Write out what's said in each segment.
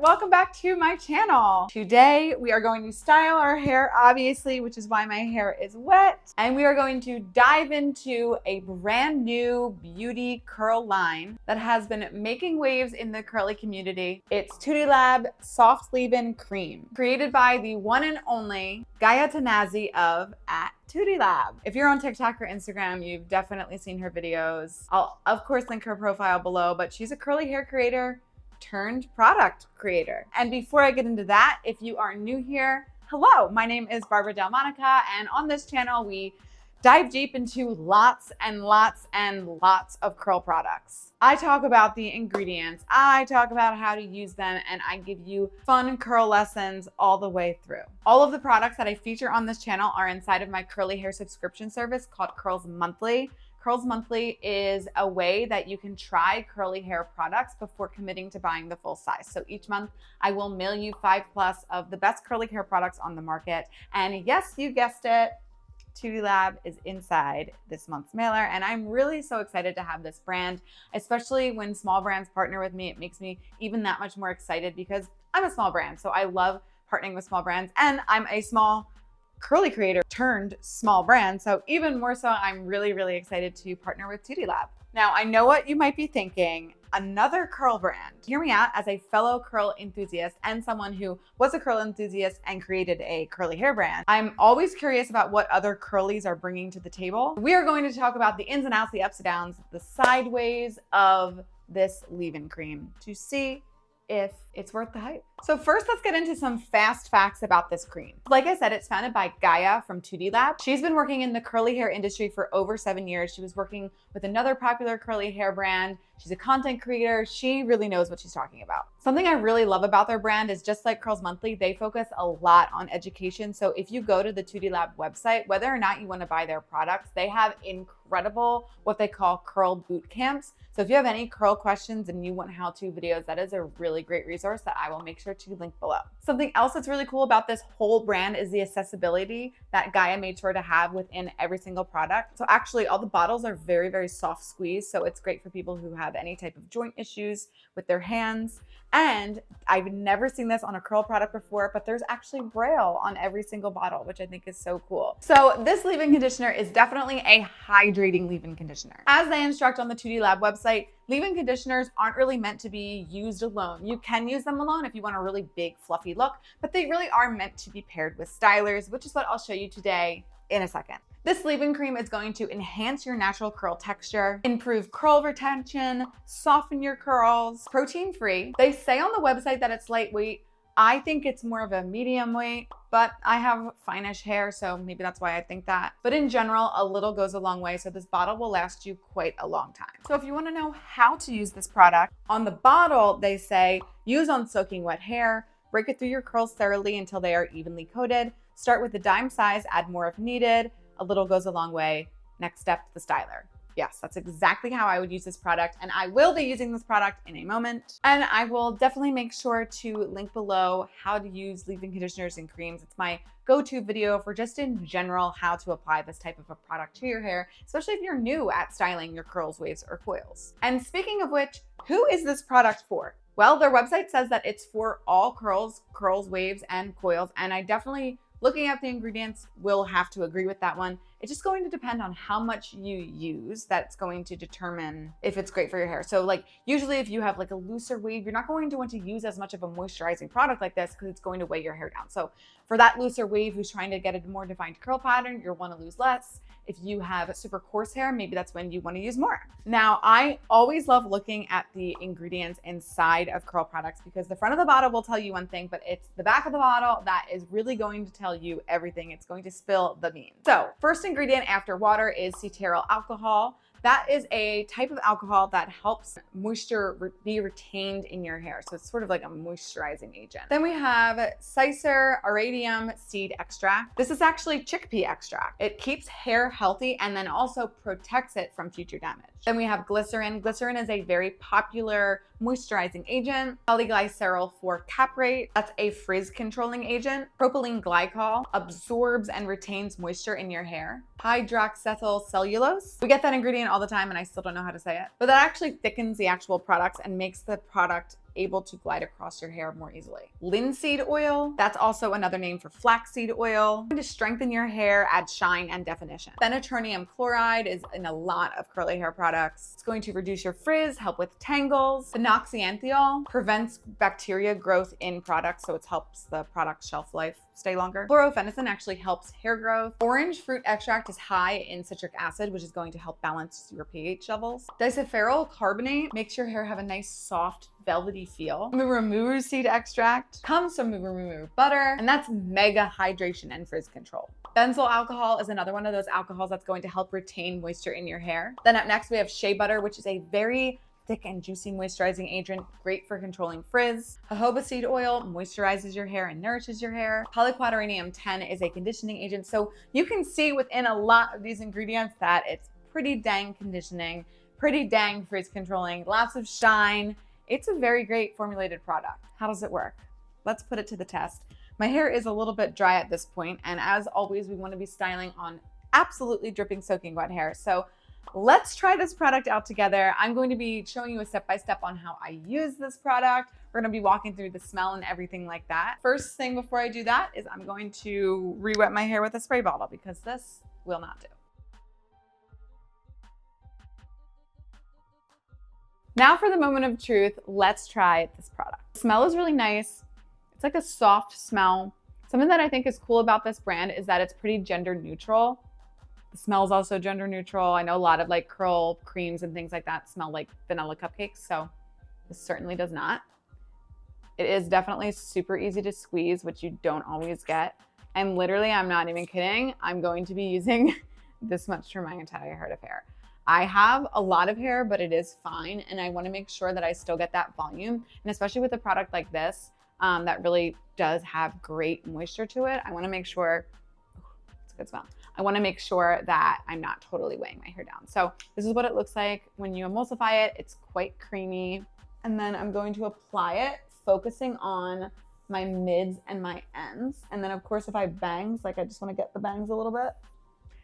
welcome back to my channel. Today we are going to style our hair, obviously, which is why my hair is wet. And we are going to dive into a brand new beauty curl line that has been making waves in the curly community. It's TootiLab Soft Leave-In Cream, created by the one and only Gaia Tanazi of TootiLab. If you're on TikTok or Instagram, you've definitely seen her videos. I'll of course link her profile below, but she's a curly hair creator turned product creator. And before I get into that, if you are new here, hello, my name is Barbara Delmonica, and on this channel we dive deep into lots and lots and lots of curl products. I talk about the ingredients, I talk about how to use them, and I give you fun curl lessons all the way through. All of the products that I feature on this channel are inside of my curly hair subscription service called Curls Monthly. Curls Monthly is a way that you can try curly hair products before committing to buying the full size. So each month I will mail you 5+ of the best curly hair products on the market. And yes, you guessed it, TootiLab is inside this month's mailer, and I'm really so excited to have this brand, especially when small brands partner with me. It makes me even that much more excited because I'm a small brand, so I love partnering with small brands, and I'm a small curly creator turned small brand, so even more so, I'm really excited to partner with TootiLab. Now, I know what you might be thinking, another curl brand. Hear me out. As a fellow curl enthusiast and someone who was a curl enthusiast and created a curly hair brand, I'm always curious about what other curlies are bringing to the table. We are going to talk about the ins and outs, the ups and downs, the sideways of this leave-in cream to see if it's worth the hype. So first, let's get into some fast facts about this cream. Like I said, it's founded by Gaia from TootiLab. She's been working in the curly hair industry for over 7 years. She was working with another popular curly hair brand. She's a content creator. She really knows what she's talking about. Something I really love about their brand is, just like Curls Monthly, they focus a lot on education. So if you go to the TootiLab website, whether or not you want to buy their products, they have incredible, what they call curl boot camps. So if you have any curl questions and you want how-to videos, that is a really great resource that I will make sure to link below. Something else that's really cool about this whole brand is the accessibility that Gaia made sure to have within every single product. So actually all the bottles are very soft squeeze. So it's great for people who have any type of joint issues with their hands. And I've never seen this on a curl product before, but there's actually Braille on every single bottle, which I think is so cool. So this leave-in conditioner is definitely a hydrating leave-in conditioner. As they instruct on the TootiLab website, leave-in conditioners aren't really meant to be used alone. You can use them alone if you want a really big fluffy look, but they really are meant to be paired with stylers, which is what I'll show you today in a second. This leave-in cream is going to enhance your natural curl texture, improve curl retention, soften your curls, protein-free. They say on the website that it's lightweight. I think it's more of a medium weight, but I have fine-ish hair, so maybe that's why I think that. But in general, a little goes a long way, so this bottle will last you quite a long time. So if you want to know how to use this product, on the bottle, they say, use on soaking wet hair, break it through your curls thoroughly until they are evenly coated, start with the dime size, add more if needed, a little goes a long way. Next step, the styler. Yes, that's exactly how I would use this product, and I will be using this product in a moment. And I will definitely make sure to link below how to use leave-in conditioners and creams. It's my go-to video for just in general how to apply this type of a product to your hair, especially if you're new at styling your curls, waves, or coils. And speaking of which, who is this product for? Well, their website says that it's for all curls, waves, and coils, and I definitely, looking at the ingredients, will have to agree with that one. It's just going to depend on how much you use. That's going to determine if it's great for your hair. So like usually if you have like a looser wave, you're not going to want to use as much of a moisturizing product like this because it's going to weigh your hair down. So for that looser wave who's trying to get a more defined curl pattern, you'll want to lose less. If you have super coarse hair, maybe that's when you want to use more. Now, I always love looking at the ingredients inside of curl products because the front of the bottle will tell you one thing, but it's the back of the bottle that is really going to tell you everything. It's going to spill the beans. So first ingredient after water is cetearyl alcohol. That is a type of alcohol that helps moisture be retained in your hair. So it's sort of like a moisturizing agent. Then we have Cicer Aradium seed extract. This is actually chickpea extract. It keeps hair healthy and then also protects it from future damage. Then we have glycerin. Glycerin is a very popular moisturizing agent. Polyglycerol 4-caprate, that's a frizz controlling agent. Propylene glycol absorbs and retains moisture in your hair. Hydroxyethyl cellulose. We get that ingredient all the time and I still don't know how to say it, but that actually thickens the actual products and makes the product able to glide across your hair more easily. Linseed oil, that's also another name for flaxseed oil. To strengthen your hair, add shine and definition. Phenatronium chloride is in a lot of curly hair products. It's going to reduce your frizz, help with tangles. Phenoxyethanol prevents bacteria growth in products, so it helps the product's shelf life stay longer. Chlorophenicin actually helps hair growth. Orange fruit extract is high in citric acid, which is going to help balance your pH levels. Disulfiryl carbonate makes your hair have a nice, soft, velvety feel. Murumuru seed extract comes from murumuru butter, and that's mega hydration and frizz control. Benzyl alcohol is another one of those alcohols that's going to help retain moisture in your hair. Then up next, we have shea butter, which is a very thick and juicy moisturizing agent, great for controlling frizz. Jojoba seed oil moisturizes your hair and nourishes your hair. Polyquaternium 10 is a conditioning agent. So you can see within a lot of these ingredients that it's pretty dang conditioning, pretty dang frizz controlling, lots of shine. It's a very great formulated product. How does it work? Let's put it to the test. My hair is a little bit dry at this point, and as always, we want to be styling on absolutely dripping, soaking wet hair. So let's try this product out together. I'm going to be showing you a step-by-step on how I use this product. We're going to be walking through the smell and everything like that. First thing before I do that is I'm going to re-wet my hair with a spray bottle because this will not do. Now for the moment of truth, let's try this product. The smell is really nice. It's like a soft smell. Something that I think is cool about this brand is that it's pretty gender neutral. The smell is also gender neutral. I know a lot of like curl creams and things like that smell like vanilla cupcakes, so this certainly does not. It is definitely super easy to squeeze, which you don't always get. And literally, I'm not even kidding, I'm going to be using this much for my entire head of hair. I have a lot of hair, but it is fine, and I want to make sure that I still get that volume. And especially with a product like this, that really does have great moisture to it, I want to make sure, it's a good smell. I want to make sure that I'm not totally weighing my hair down. So this is what it looks like when you emulsify it. It's quite creamy. And then I'm going to apply it, focusing on my mids and my ends. And then of course, if I bangs, like I just want to get the bangs a little bit.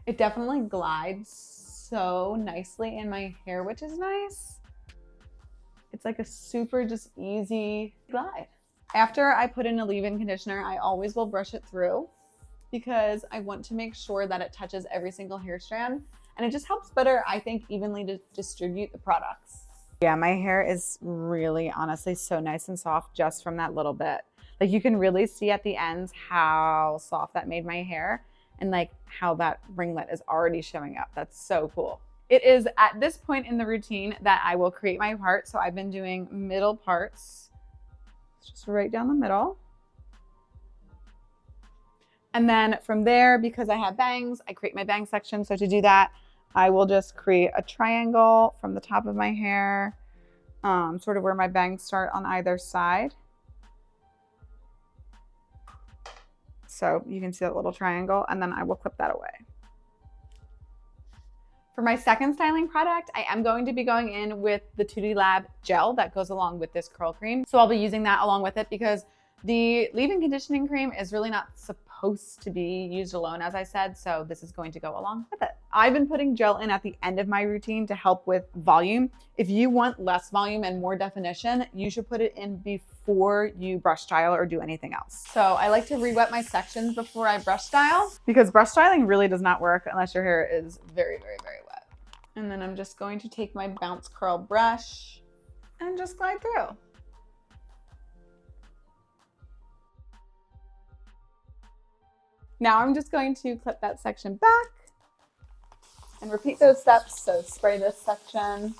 It definitely glides so nicely in my hair, which is nice. It's like a super just easy glide. After I put in a leave-in conditioner, I always will brush it through because I want to make sure that it touches every single hair strand, and it just helps better, I think, evenly to distribute the products. Yeah, my hair is really honestly so nice and soft just from that little bit. Like you can really see at the ends how soft that made my hair and like how that ringlet is already showing up. That's so cool. It is at this point in the routine that I will create my part. So I've been doing middle parts, just right down the middle. And then from there, because I have bangs, I create my bang section. So to do that, I will just create a triangle from the top of my hair, sort of where my bangs start on either side. So you can see that little triangle, and then I will clip that away. For my second styling product, I am going to be going in with the TootiLab gel that goes along with this curl cream. So I'll be using that along with it because the leave-in conditioning cream is really not supposed to be used alone, as I said, so this is going to go along with it. I've been putting gel in at the end of my routine to help with volume. If you want less volume and more definition, you should put it in before you brush style or do anything else. So I like to re-wet my sections before I brush style because brush styling really does not work unless your hair is very, very, very wet. And then I'm just going to take my bounce curl brush and just glide through. Now I'm just going to clip that section back and repeat those steps. So spray this section.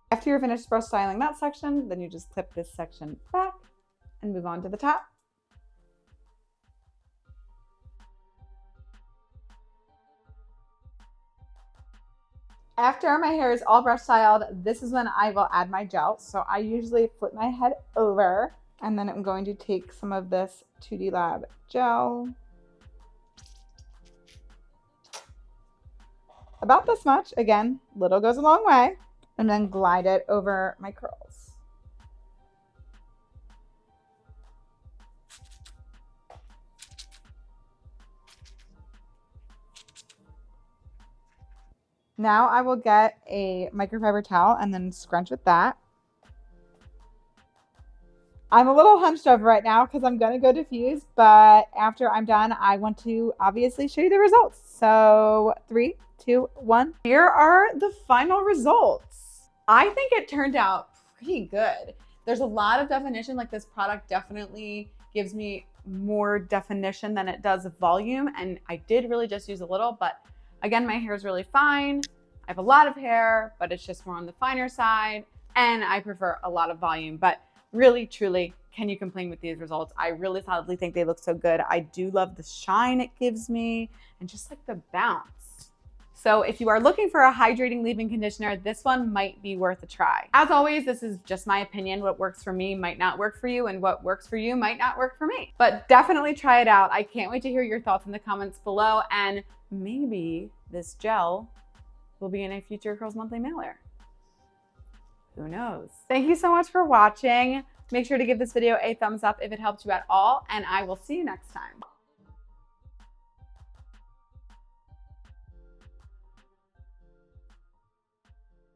After you're finished brush styling that section, then you just clip this section back and move on to the top. After my hair is all brush styled, this is when I will add my gel. So I usually flip my head over, and then I'm going to take some of this TootiLab gel. About this much, again, little goes a long way, and then glide it over my curls. Now I will get a microfiber towel and then scrunch with that. I'm a little hunched over right now because I'm going to go diffuse, but after I'm done, I want to obviously show you the results. So 3, 2, 1. Here are the final results. I think it turned out pretty good. There's a lot of definition. Like, this product definitely gives me more definition than it does volume. And I did really just use a little, but again, my hair is really fine. I have a lot of hair, but it's just more on the finer side. And I prefer a lot of volume, but really, truly, can you complain with these results? I really solidly think they look so good. I do love the shine it gives me and just like the bounce. So if you are looking for a hydrating leave-in conditioner, this one might be worth a try. As always, this is just my opinion. What works for me might not work for you, and what works for you might not work for me. But definitely try it out. I can't wait to hear your thoughts in the comments below, and maybe this gel will be in a future Curls Monthly mailer. Who knows? Thank you so much for watching. Make sure to give this video a thumbs up if it helped you at all, and I will see you next time.